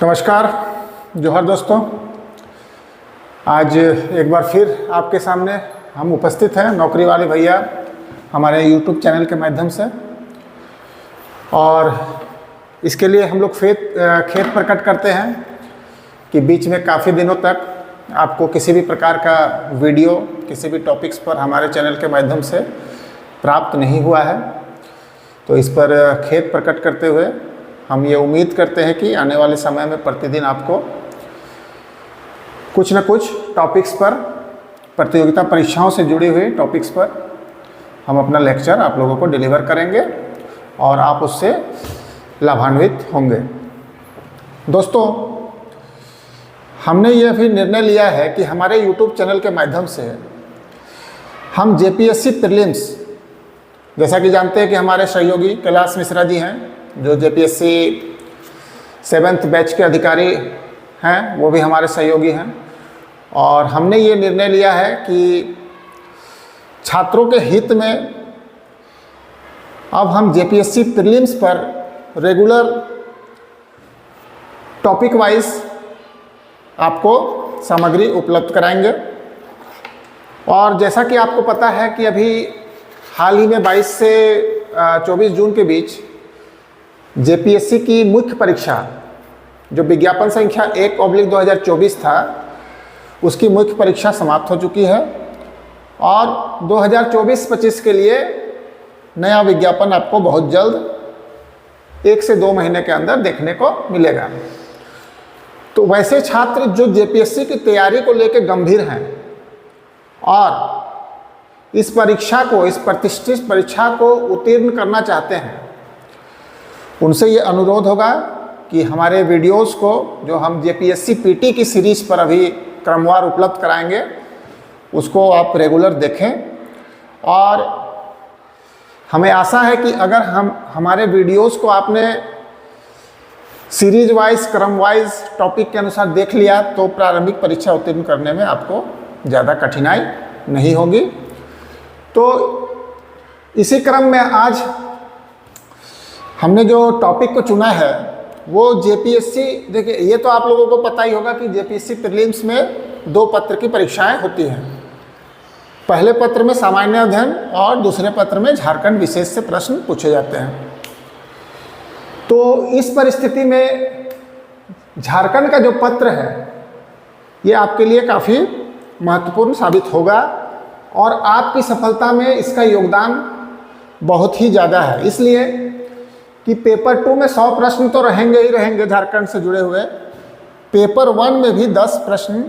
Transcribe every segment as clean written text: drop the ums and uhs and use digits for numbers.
नमस्कार जोहर दोस्तों। आज एक बार फिर आपके सामने हम उपस्थित हैं, नौकरी वाले भैया, हमारे YouTube चैनल के माध्यम से। और इसके लिए हम लोग खेत प्रकट करते हैं कि बीच में काफ़ी दिनों तक आपको किसी भी प्रकार का वीडियो किसी भी टॉपिक्स पर हमारे चैनल के माध्यम से प्राप्त नहीं हुआ है। तो इस पर खेत प्रकट करते हुए हम ये उम्मीद करते हैं कि आने वाले समय में प्रतिदिन आपको कुछ न कुछ टॉपिक्स पर, प्रतियोगिता परीक्षाओं से जुड़े हुए टॉपिक्स पर हम अपना लेक्चर आप लोगों को डिलीवर करेंगे और आप उससे लाभान्वित होंगे। दोस्तों, हमने ये भी निर्णय लिया है कि हमारे YouTube चैनल के माध्यम से हम JPSC प्रीलिम्स, जैसा कि जानते हैं कि हमारे सहयोगी कैलाश मिश्रा जी हैं जो JPSC 7th बैच के अधिकारी हैं, वो भी हमारे सहयोगी हैं। और हमने ये निर्णय लिया है कि छात्रों के हित में अब हम JPSC प्रीलिम्स पर रेगुलर टॉपिक वाइज आपको सामग्री उपलब्ध कराएंगे। और जैसा कि आपको पता है कि अभी हाल ही में 22 से 24 जून के बीच JPSC की मुख्य परीक्षा, जो विज्ञापन संख्या 1/2024 था, उसकी मुख्य परीक्षा समाप्त हो चुकी है और 2024-25 के लिए नया विज्ञापन आपको बहुत जल्द 1 से 2 महीने के अंदर देखने को मिलेगा। तो वैसे छात्र जो JPSC की तैयारी को लेकर गंभीर हैं और इस परीक्षा को, इस प्रतिष्ठित परीक्षा को उत्तीर्ण करना चाहते हैं, उनसे ये अनुरोध होगा कि हमारे वीडियोस को, जो हम JPSC PT की सीरीज़ पर अभी क्रमवार उपलब्ध कराएंगे, उसको आप रेगुलर देखें। और हमें आशा है कि अगर हमारे वीडियोस को आपने सीरीज वाइज, क्रम वाइज, टॉपिक के अनुसार देख लिया तो प्रारंभिक परीक्षा उत्तीर्ण करने में आपको ज़्यादा कठिनाई नहीं होगी। तो इसी क्रम में आज हमने जो टॉपिक को चुना है वो JPSC, देखिए ये तो आप लोगों को पता ही होगा कि JPSC प्रीलिम्स में 2 पत्र की परीक्षाएं होती हैं। पहले पत्र में सामान्य अध्ययन और दूसरे पत्र में झारखंड विशेष से प्रश्न पूछे जाते हैं। तो इस परिस्थिति में झारखंड का जो पत्र है ये आपके लिए काफ़ी महत्वपूर्ण साबित होगा और आपकी सफलता में इसका योगदान बहुत ही ज़्यादा है। इसलिए कि पेपर 2 में 100 प्रश्न तो रहेंगे ही रहेंगे झारखंड से जुड़े हुए, पेपर 1 में भी 10 प्रश्न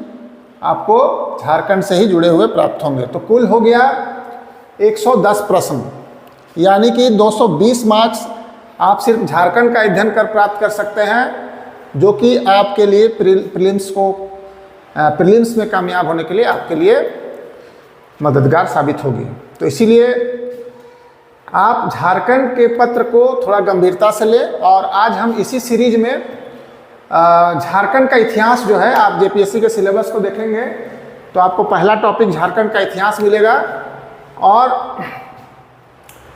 आपको झारखंड से ही जुड़े हुए प्राप्त होंगे। तो कुल हो गया 110 प्रश्न, यानी कि 220 मार्क्स आप सिर्फ झारखंड का अध्ययन कर प्राप्त कर सकते हैं, जो कि आपके लिए प्रीलिम्स में कामयाब होने के लिए आपके लिए मददगार साबित होगी। तो इसीलिए आप झारखंड के पत्र को थोड़ा गंभीरता से लें। और आज हम इसी सीरीज में झारखंड का इतिहास जो है, आप JPSC के सिलेबस को देखेंगे तो आपको पहला टॉपिक झारखंड का इतिहास मिलेगा और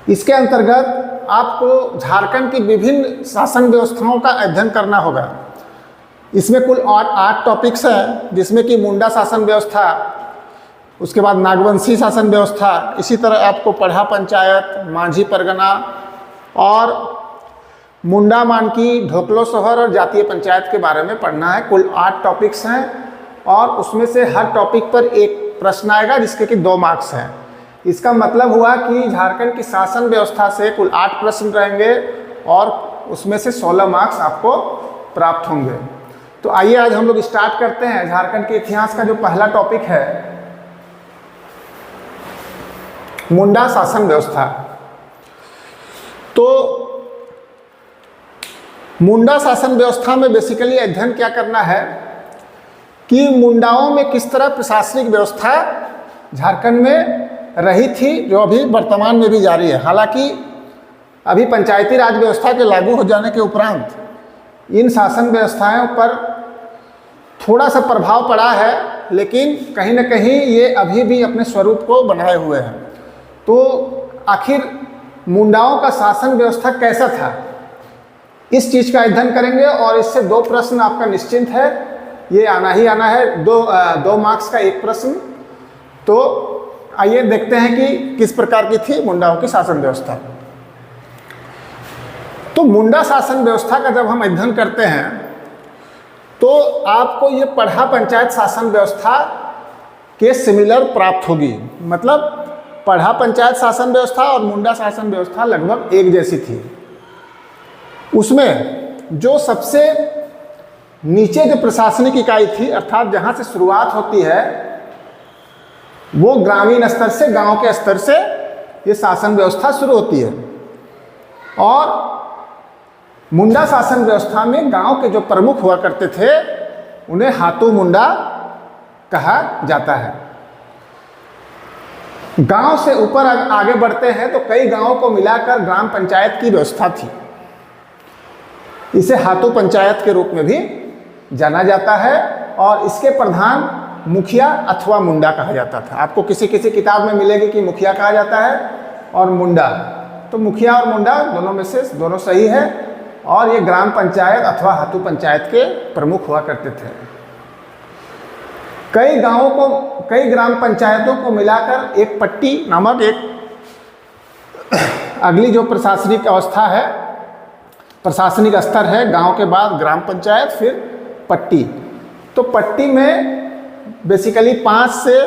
इसके अंतर्गत आपको झारखंड की विभिन्न शासन व्यवस्थाओं का अध्ययन करना होगा। इसमें कुल 8 टॉपिक्स हैं, जिसमें कि मुंडा शासन व्यवस्था, उसके बाद नागवंशी शासन व्यवस्था, इसी तरह आपको पढ़ा पंचायत, मांझी परगना और मुंडा मानकी, ढोकलो सोहर और जातीय पंचायत के बारे में पढ़ना है। कुल 8 टॉपिक्स हैं और उसमें से हर टॉपिक पर एक प्रश्न आएगा जिसके कि 2 मार्क्स हैं। इसका मतलब हुआ कि झारखंड की शासन व्यवस्था से कुल 8 प्रश्न रहेंगे और उसमें से 16 मार्क्स आपको प्राप्त होंगे। तो आइए आज हम लोग स्टार्ट करते हैं। झारखंड के इतिहास का जो पहला टॉपिक है, मुंडा शासन व्यवस्था। तो मुंडा शासन व्यवस्था में बेसिकली अध्ययन क्या करना है कि मुंडाओं में किस तरह प्रशासनिक व्यवस्था झारखंड में रही थी, जो अभी वर्तमान में भी जारी है। हालांकि अभी पंचायती राज व्यवस्था के लागू हो जाने के उपरांत इन शासन व्यवस्थाओं पर थोड़ा सा प्रभाव पड़ा है, लेकिन कहीं न कहीं ये अभी भी अपने स्वरूप को बनाए हुए हैं। तो आखिर मुंडाओं का शासन व्यवस्था कैसा था, इस चीज का अध्ययन करेंगे और इससे 2 प्रश्न आपका निश्चिंत है, ये आना ही आना है। 2 मार्क्स का 1 प्रश्न। तो आइए देखते हैं कि किस प्रकार की थी मुंडाओं की शासन व्यवस्था। तो मुंडा शासन व्यवस्था का जब हम अध्ययन करते हैं तो आपको ये पढ़ा पंचायत शासन व्यवस्था के सिमिलर प्राप्त होगी। मतलब पढ़ा पंचायत शासन व्यवस्था और मुंडा शासन व्यवस्था लगभग एक जैसी थी। उसमें जो सबसे नीचे जो प्रशासनिक इकाई थी, अर्थात जहाँ से शुरुआत होती है, वो ग्रामीण स्तर से, गांव के स्तर से ये शासन व्यवस्था शुरू होती है। और मुंडा शासन व्यवस्था में गांव के जो प्रमुख हुआ करते थे उन्हें हातू मुंडा कहा जाता है। गांव से ऊपर आगे बढ़ते हैं तो कई गांवों को मिलाकर ग्राम पंचायत की व्यवस्था थी। इसे हातू पंचायत के रूप में भी जाना जाता है और इसके प्रधान मुखिया अथवा मुंडा कहा जाता था। आपको किसी किसी किताब में मिलेगी कि मुखिया कहा जाता है और मुंडा, तो मुखिया और मुंडा दोनों में से दोनों सही है। और ये ग्राम पंचायत अथवा हातू पंचायत के प्रमुख हुआ करते थे। कई गांवों को, कई ग्राम पंचायतों को मिलाकर एक पट्टी नामक एक अगली जो प्रशासनिक अवस्था है, प्रशासनिक स्तर है, गांव के बाद ग्राम पंचायत, फिर पट्टी। तो पट्टी में बेसिकली 5 से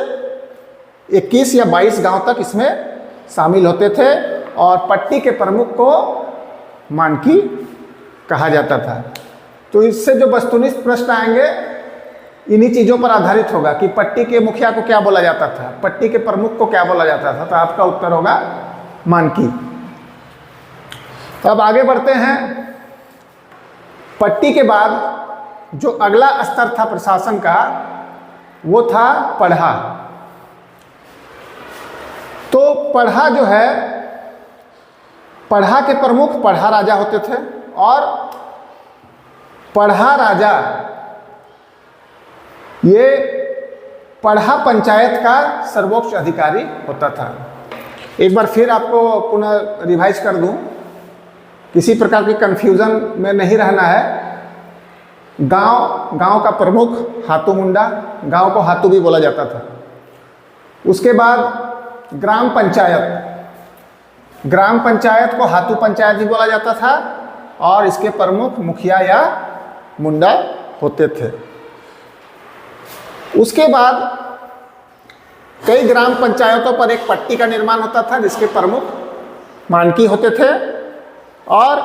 21 या 22 गांव तक इसमें शामिल होते थे और पट्टी के प्रमुख को मानकी कहा जाता था। तो इससे जो वस्तुनिष्ठ प्रश्न आएंगे इन्हीं चीज़ों पर आधारित होगा कि पट्टी के मुखिया को क्या बोला जाता था, पट्टी के प्रमुख को क्या बोला जाता था। तो आपका उत्तर होगा मानकी। तो अब आगे बढ़ते हैं। पट्टी के बाद जो अगला स्तर था प्रशासन का वो था पढ़ा। तो पढ़ा जो है, पढ़ा के प्रमुख पढ़ा राजा होते थे और पढ़ा राजा ये पढ़ा पंचायत का सर्वोच्च अधिकारी होता था। एक बार फिर आपको पुनः रिवाइज कर दूं, किसी प्रकार की कंफ्यूजन में नहीं रहना है। गांव का प्रमुख हातू मुंडा, गांव को हातू भी बोला जाता था। उसके बाद ग्राम पंचायत को हातू पंचायत भी बोला जाता था और इसके प्रमुख मुखिया या मुंडा होते थे। उसके बाद कई ग्राम पंचायतों पर एक पट्टी का निर्माण होता था जिसके प्रमुख मानकी होते थे और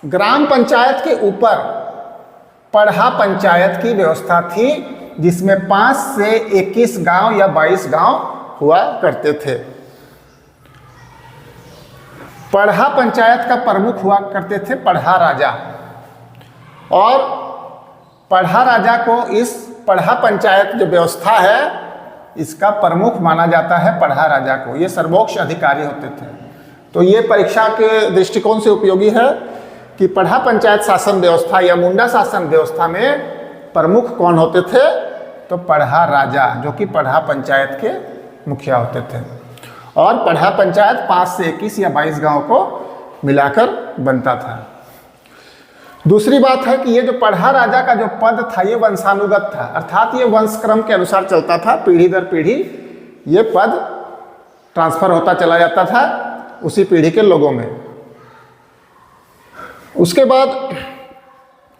ग्राम पंचायत के ऊपर पढ़ा पंचायत की व्यवस्था थी जिसमें 5 से 21 गांव या 22 गांव हुआ करते थे। पढ़ा पंचायत का प्रमुख हुआ करते थे पढ़ा राजा और पढ़ा राजा को इस पढ़ा पंचायत जो व्यवस्था है इसका प्रमुख माना जाता है पढ़ा राजा को। ये सर्वोच्च अधिकारी होते थे। तो ये परीक्षा के दृष्टिकोण से उपयोगी है कि पढ़ा पंचायत शासन व्यवस्था या मुंडा शासन व्यवस्था में प्रमुख कौन होते थे, तो पढ़ा राजा जो कि पढ़ा पंचायत के मुखिया होते थे और पढ़ा पंचायत 5 से 21 या 22 गांव को मिलाकर बनता था। दूसरी बात है कि ये जो पढ़ा राजा का जो पद था ये वंशानुगत था, अर्थात ये वंशक्रम के अनुसार चलता था। पीढ़ी दर पीढ़ी ये पद ट्रांसफर होता चला जाता था उसी पीढ़ी के लोगों में। उसके बाद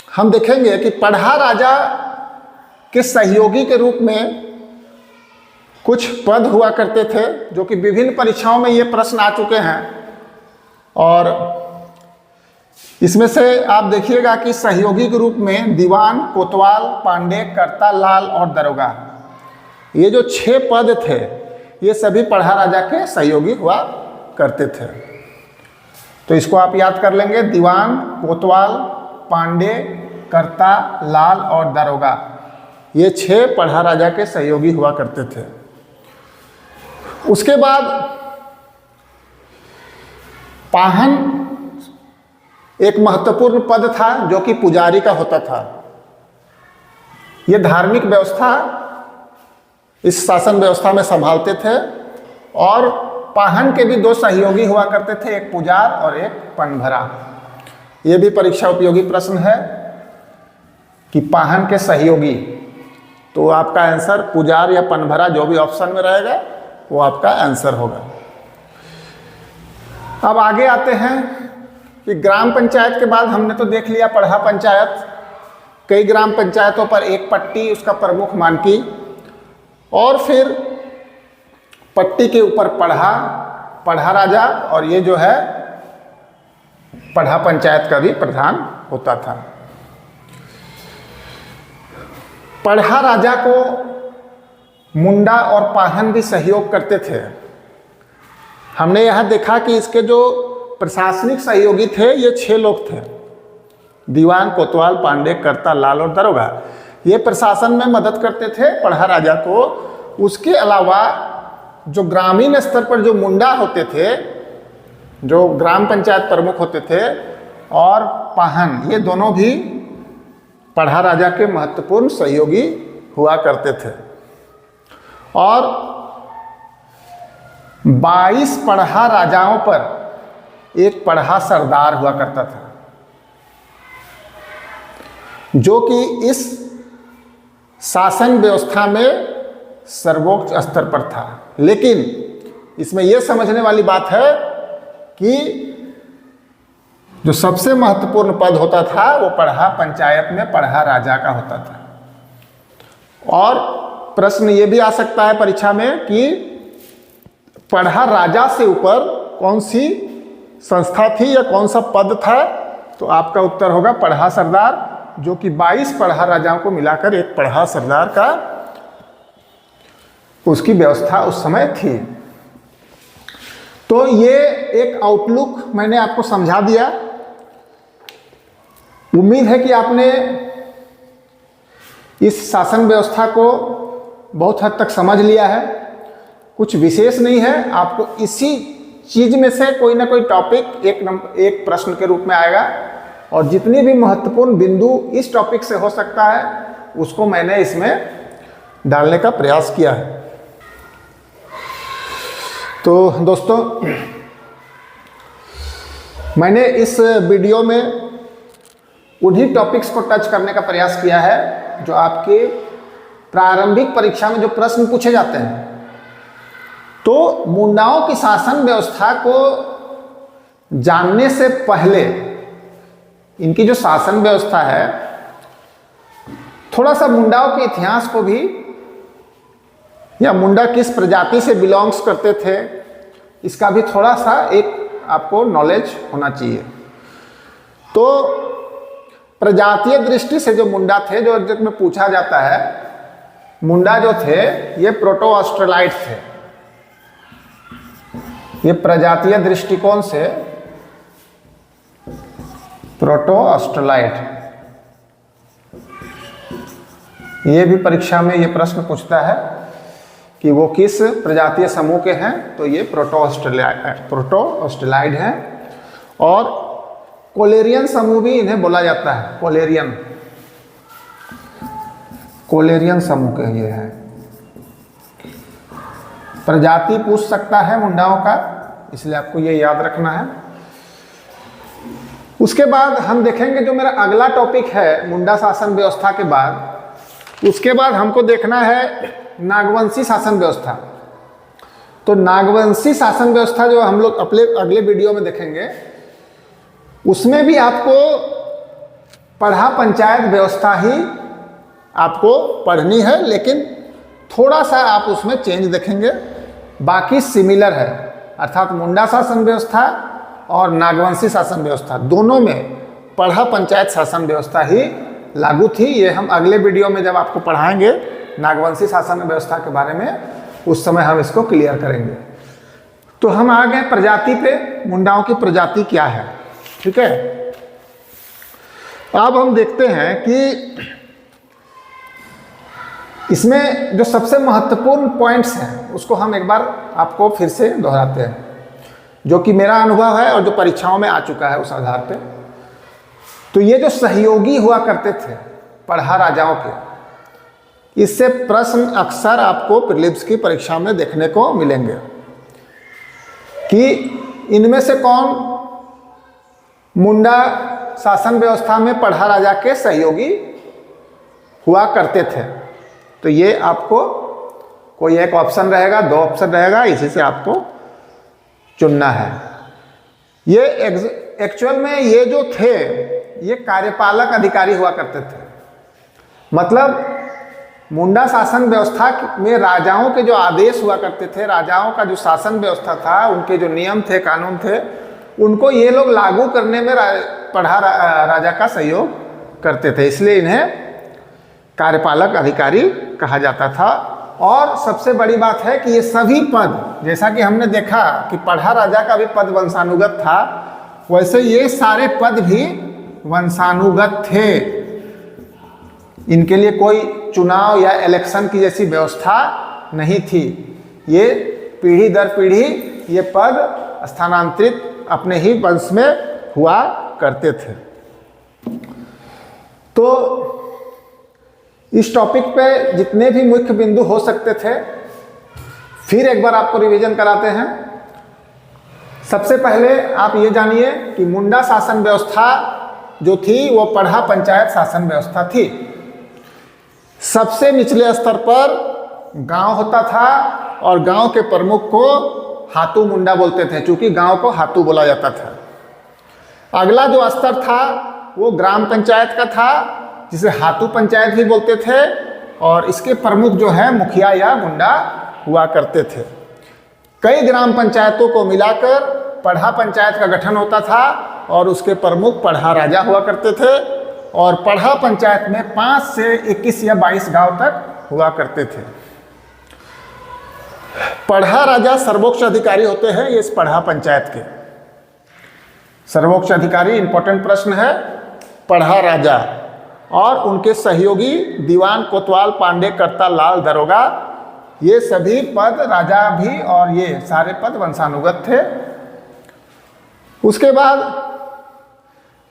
हम देखेंगे कि पढ़ा राजा के सहयोगी के रूप में कुछ पद हुआ करते थे जो कि विभिन्न परीक्षाओं में ये प्रश्न आ चुके हैं और इसमें से आप देखिएगा कि सहयोगी के रूप में दीवान, कोतवाल, पांडे, कर्ता, लाल और दरोगा, ये जो 6 पद थे ये सभी पढ़ा राजा के सहयोगी हुआ करते थे। तो इसको आप याद कर लेंगे, दीवान, कोतवाल, पांडे, कर्ता, लाल और दरोगा, ये 6 पढ़ा राजा के सहयोगी हुआ करते थे। उसके बाद पाहन एक महत्वपूर्ण पद था जो कि पुजारी का होता था। ये धार्मिक व्यवस्था इस शासन व्यवस्था में संभालते थे और पाहन के भी 2 सहयोगी हुआ करते थे, एक पुजार और एक पनभरा। ये भी परीक्षा उपयोगी प्रश्न है कि पाहन के सहयोगी, तो आपका आंसर पुजार या पनभरा जो भी ऑप्शन में रहेगा वो आपका आंसर होगा। अब आगे आते हैं कि ग्राम पंचायत के बाद हमने तो देख लिया पढ़ा पंचायत, कई ग्राम पंचायतों पर एक पट्टी, उसका प्रमुख मानकी, और फिर पट्टी के ऊपर पढ़ा राजा, और ये जो है पढ़ा पंचायत का भी प्रधान होता था। पढ़ा राजा को मुंडा और पाहन भी सहयोग करते थे। हमने यह देखा कि इसके जो प्रशासनिक सहयोगी थे ये 6 लोग थे, दीवान, कोतवाल, पांडे, कर्ता, लाल और दरोगा। ये प्रशासन में मदद करते थे पढ़ा राजा को। उसके अलावा जो ग्रामीण स्तर पर जो मुंडा होते थे, जो ग्राम पंचायत प्रमुख होते थे, और पाहन, ये दोनों भी पढ़ा राजा के महत्वपूर्ण सहयोगी हुआ करते थे। और 22 पढ़ा राजाओं पर एक पढ़ा सरदार हुआ करता था, जो कि इस शासन व्यवस्था में सर्वोच्च स्तर पर था। लेकिन इसमें यह समझने वाली बात है कि जो सबसे महत्वपूर्ण पद होता था वो पढ़ा पंचायत में पढ़ा राजा का होता था। और प्रश्न ये भी आ सकता है परीक्षा में कि पढ़ा राजा से ऊपर कौन सी संस्था थी या कौन सा पद था, तो आपका उत्तर होगा पढ़ा सरदार, जो कि 22 पढ़ा राजाओं को मिलाकर एक पढ़ा सरदार का उसकी व्यवस्था उस समय थी। तो ये एक आउटलुक मैंने आपको समझा दिया। उम्मीद है कि आपने इस शासन व्यवस्था को बहुत हद तक समझ लिया है। कुछ विशेष नहीं है, आपको इसी चीज में से कोई ना कोई टॉपिक एक प्रश्न के रूप में आएगा, और जितनी भी महत्वपूर्ण बिंदु इस टॉपिक से हो सकता है उसको मैंने इसमें डालने का प्रयास किया है। तो दोस्तों, मैंने इस वीडियो में उन्हीं टॉपिक्स को टच करने का प्रयास किया है जो आपके प्रारंभिक परीक्षा में जो प्रश्न पूछे जाते हैं। तो मुंडाओं की शासन व्यवस्था को जानने से पहले इनकी जो शासन व्यवस्था है, थोड़ा सा मुंडाओं के इतिहास को भी, या मुंडा किस प्रजाति से बिलोंग्स करते थे, इसका भी थोड़ा सा एक आपको नॉलेज होना चाहिए। तो प्रजातीय दृष्टि से जो मुंडा थे, जो अर्जक में पूछा जाता है, मुंडा जो थे ये प्रोटो ऑस्ट्रेलाइट थे। ये प्रजातीय दृष्टिकोण से प्रोटो ऑस्ट्रेलाइट, ये भी परीक्षा में ये प्रश्न पूछता है कि वो किस प्रजातीय समूह के हैं, तो ये प्रोटो ऑस्ट्रेलाइड हैं। और कोलेरियन समूह भी इन्हें बोला जाता है, कोलेरियन समूह के ये हैं। प्रजाति पूछ सकता है मुंडाओं का, इसलिए आपको ये याद रखना है। उसके बाद हम देखेंगे जो मेरा अगला टॉपिक है मुंडा शासन व्यवस्था के बाद, उसके बाद हमको देखना है नागवंशी शासन व्यवस्था। तो नागवंशी शासन व्यवस्था जो हम लोग अपने अगले वीडियो में देखेंगे, उसमें भी आपको पढ़ा पंचायत व्यवस्था ही आपको पढ़नी है, लेकिन थोड़ा सा आप उसमें चेंज देखेंगे, बाकी सिमिलर है। अर्थात मुंडा शासन व्यवस्था और नागवंशी शासन व्यवस्था दोनों में पढ़ा पंचायत शासन व्यवस्था ही लागू थी। ये हम अगले वीडियो में जब आपको पढ़ाएंगे नागवंशी शासन व्यवस्था के बारे में, उस समय हम इसको क्लियर करेंगे। तो हम आ गए प्रजाति पे, मुंडाओं की प्रजाति क्या है, ठीक है। अब हम देखते हैं कि इसमें जो सबसे महत्वपूर्ण पॉइंट्स हैं उसको हम एक बार आपको फिर से दोहराते हैं, जो कि मेरा अनुभव है और जो परीक्षाओं में आ चुका है उस आधार पे। तो ये जो सहयोगी हुआ करते थे पढ़ा राजाओं के, इससे प्रश्न अक्सर आपको प्रीलिम्स की परीक्षा में देखने को मिलेंगे कि इनमें से कौन मुंडा शासन व्यवस्था में पढ़ा राजा के सहयोगी हुआ करते थे। तो ये आपको कोई एक ऑप्शन रहेगा, दो ऑप्शन रहेगा, इसी से आपको चुनना है। ये एक्चुअल में ये जो थे ये कार्यपालक अधिकारी हुआ करते थे। मतलब मुंडा शासन व्यवस्था में राजाओं के जो आदेश हुआ करते थे, राजाओं का जो शासन व्यवस्था था, उनके जो नियम थे, कानून थे, उनको ये लोग लागू करने में पढ़ा राजा का सहयोग करते थे, इसलिए इन्हें कार्यपालक अधिकारी कहा जाता था। और सबसे बड़ी बात है कि ये सभी पद, जैसा कि हमने देखा कि पढ़ा राजा का भी पद वंशानुगत था, वैसे ये सारे पद भी वंशानुगत थे। इनके लिए कोई चुनाव या इलेक्शन की जैसी व्यवस्था नहीं थी। ये पीढ़ी दर पीढ़ी ये पद स्थानांतरित अपने ही वंश में हुआ करते थे। तो इस टॉपिक पे जितने भी मुख्य बिंदु हो सकते थे फिर एक बार आपको रिवीजन कराते हैं। सबसे पहले आप ये जानिए कि मुंडा शासन व्यवस्था जो थी वो पढ़ा पंचायत शासन व्यवस्था थी। सबसे निचले स्तर पर गांव होता था और गांव के प्रमुख को हातू मुंडा बोलते थे, क्योंकि गांव को हातू बोला जाता था। अगला जो स्तर था वो ग्राम पंचायत का था, जिसे हातू पंचायत भी बोलते थे, और इसके प्रमुख जो है मुखिया या मुंडा हुआ करते थे। कई ग्राम पंचायतों को मिलाकर पढ़ा पंचायत का गठन होता था और उसके प्रमुख पढ़ा राजा हुआ करते थे, और पढ़ा पंचायत में 5 से 21 या 22 गांव तक हुआ करते थे। पढ़ा राजा सर्वोच्च अधिकारी होते हैं ये इस पढ़ा पंचायत के। सर्वोच्च अधिकारी इंपॉर्टेंट प्रश्न है। पढ़ा राजा और उनके सहयोगी दीवान, कोतवाल, पांडे, कर्ता, लाल, दरोगा, ये सभी पद राजा भी और ये सारे पद वंशानुगत थे। उसके बाद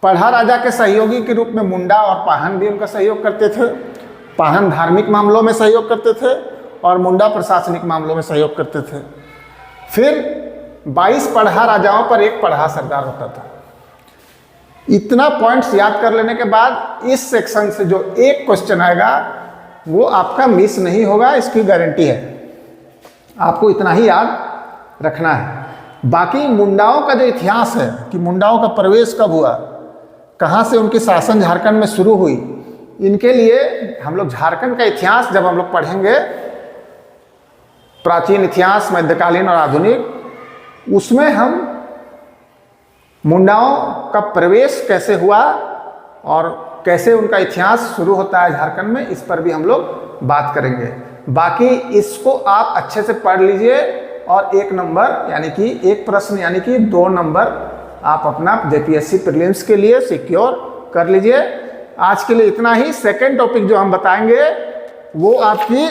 पढ़ा राजा के सहयोगी के रूप में मुंडा और पाहन भी उनका सहयोग करते थे। पाहन धार्मिक मामलों में सहयोग करते थे और मुंडा प्रशासनिक मामलों में सहयोग करते थे। फिर 22 पढ़ा राजाओं पर एक पढ़ा सरदार होता था। इतना पॉइंट्स याद कर लेने के बाद इस सेक्शन से जो एक क्वेश्चन आएगा वो आपका मिस नहीं होगा, इसकी गारंटी है। आपको इतना ही याद रखना है। बाकी मुंडाओं का जो इतिहास है कि मुंडाओं का प्रवेश कब हुआ, कहाँ से उनकी शासन झारखंड में शुरू हुई, इनके लिए हम लोग झारखंड का इतिहास जब हम लोग पढ़ेंगे, प्राचीन इतिहास, मध्यकालीन और आधुनिक, उसमें हम मुंडाओं का प्रवेश कैसे हुआ और कैसे उनका इतिहास शुरू होता है झारखंड में, इस पर भी हम लोग बात करेंगे। बाकी इसको आप अच्छे से पढ़ लीजिए और 1 नंबर यानी कि 1 प्रश्न यानी कि 2 नंबर आप अपना जेपीएससी प्रीलिम्स के लिए सिक्योर कर लीजिए। आज के लिए इतना ही। सेकंड टॉपिक जो हम बताएंगे वो आपकी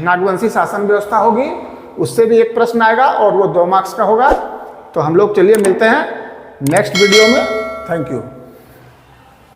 नागवंशी शासन व्यवस्था होगी, उससे भी 1 प्रश्न आएगा और वो 2 मार्क्स का होगा। तो हम लोग चलिए मिलते हैं नेक्स्ट वीडियो में। Thank you.